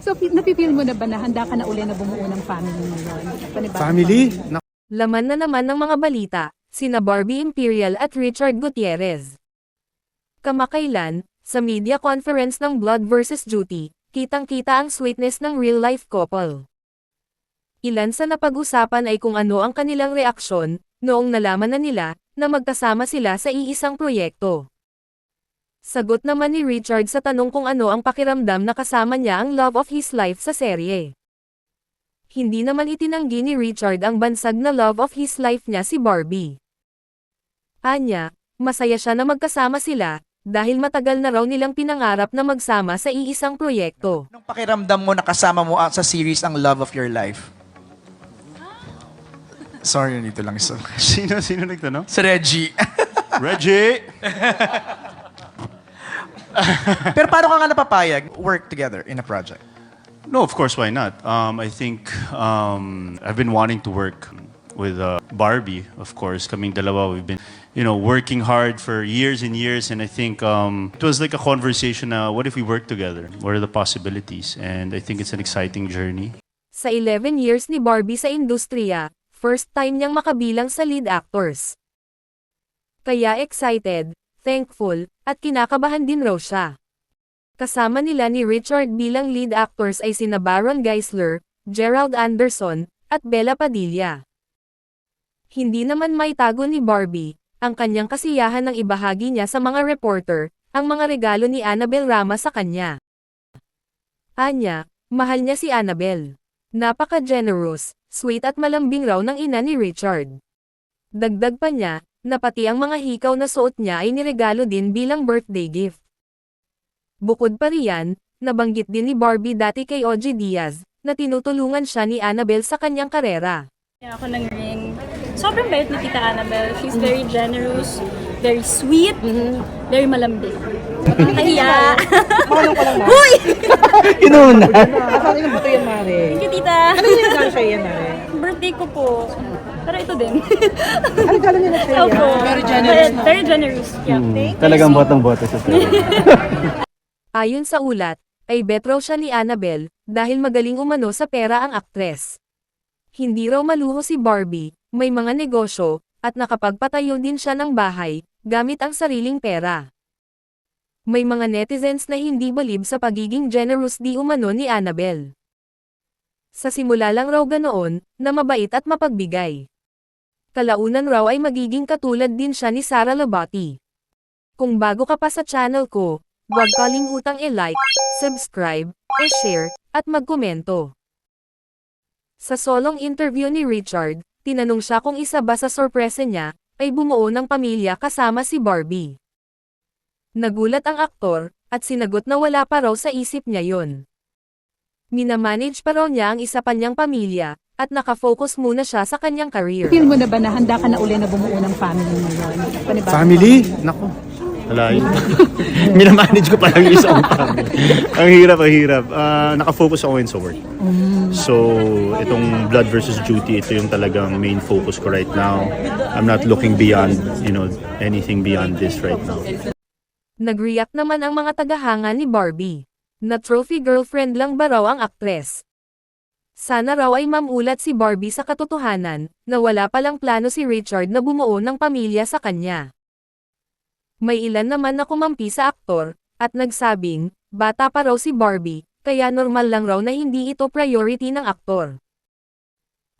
So, napipil mo na ba na handa ka na uli na bumuo ng family ngayon? Family? Laman na naman ng mga balita, sina Barbie Imperial at Richard Gutierrez. Kamakailan, sa media conference ng Blood vs. Duty, kitang-kita ang sweetness ng real-life couple. Ilan sa napag-usapan ay kung ano ang kanilang reaksyon, noong nalaman na nila, na magkasama sila sa iisang proyekto. Sagot naman ni Richard sa tanong kung ano ang pakiramdam na kasama niya ang love of his life sa serye. Hindi naman itinanggi ni Richard ang bansag na love of his life niya si Barbie. Anya, masaya siya na magkasama sila, dahil matagal na raw nilang pinangarap na magsama sa iisang proyekto. Anong pakiramdam mo na kasama mo sa series ang love of your life? Sorry, nito lang isa. Sino nagtanong? Sa Reggie. Reggie! Pero paano ka nga napapayag work together in a project? No, of course, why not? I think I've been wanting to work with Barbie, of course. Kaming dalawa, we've been, working hard for years and years, and I think it was like a conversation. What if we work together? What are the possibilities? And I think it's an exciting journey. Sa 11 years ni Barbie sa industriya, first time niyang makabilang sa lead actors. Kaya excited, thankful, at kinakabahan din raw siya. Kasama nila ni Richard bilang lead actors ay sina Baron Geisler, Gerald Anderson, at Bella Padilla. Hindi naman maitago ni Barbie, ang kanyang kasiyahan ng ibahagi niya sa mga reporter, ang mga regalo ni Annabel Rama sa kanya. Anya, mahal niya si Annabel. Napaka-generous, sweet at malambing raw ng ina ni Richard. Dagdag pa niya, na pati ang mga hikaw na suot niya ay niregalo din bilang birthday gift. Bukod pa riyan, nabanggit din ni Barbie dati kay OG Diaz, na tinutulungan siya ni Annabel sa kanyang karera. Ako ng ring. Sobrang bait ni Tita Annabel. She's very generous, very sweet, very malambing. Nakakahiya. Makulong ko lang, Mare. Uy! Inuna. Asan yung buto yan, Mare? Thank you, Tita. Ano yung regalo sa'yo yan, Mare? Birthday ko po. Pero ito din. Ano regalo nila sa'yo Opo. yan? Very generous. Very generous. Yeah. Talagang botong-boto sa Ayon sa ulat, ay bet raw siya ni Annabel, dahil magaling umano sa pera ang aktres. Hindi raw maluho si Barbie, may mga negosyo, at nakapagpatayo din siya ng bahay, gamit ang sariling pera. May mga netizens na hindi balib sa pagiging generous di umano ni Annabel. Sa simula lang raw ganoon, na mabait at mapagbigay. Kalaunan raw ay magiging katulad din siya ni Sara Labati. Kung bago ka pa sa channel ko, huwag kalimutang i-like, subscribe, i-share, at magkomento. Sa solong interview ni Richard, tinanong siya kung isa ba sa sorpresa niya, ay bumuo ng pamilya kasama si Barbie. Nagulat ang aktor, at sinagot na wala pa raw sa isip niya yon. Minamanage pa raw niya ang isa pa niyang pamilya, at nakafocus muna siya sa kanyang career. Feel mo na ba na handa ka na uli na bumuo ng family ngayon? Family? Naku. Wala yun. Minamanage ko pa lang yung isang family. Ang hirap. Nakafocus ako ngayon sa work. So, itong Blood vs. Duty, ito yung talagang main focus ko right now. I'm not looking beyond, anything beyond this right now. Nag-react naman ang mga tagahanga ni Barbie. Na trophy girlfriend lang ba raw ang aktres? Sana raw ay mamulat si Barbie sa katotohanan, na wala palang plano si Richard na bumuo ng pamilya sa kanya. May ilan naman na kumampi sa aktor, at nagsabing, bata pa raw si Barbie, kaya normal lang raw na hindi ito priority ng aktor.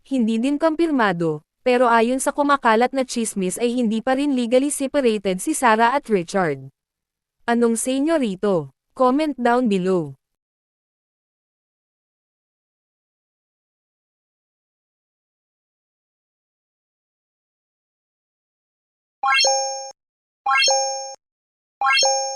Hindi din kumpirmado, pero ayon sa kumakalat na chismis ay hindi pa rin legally separated si Sara at Richard. Anong say nyo rito? Comment down below. What?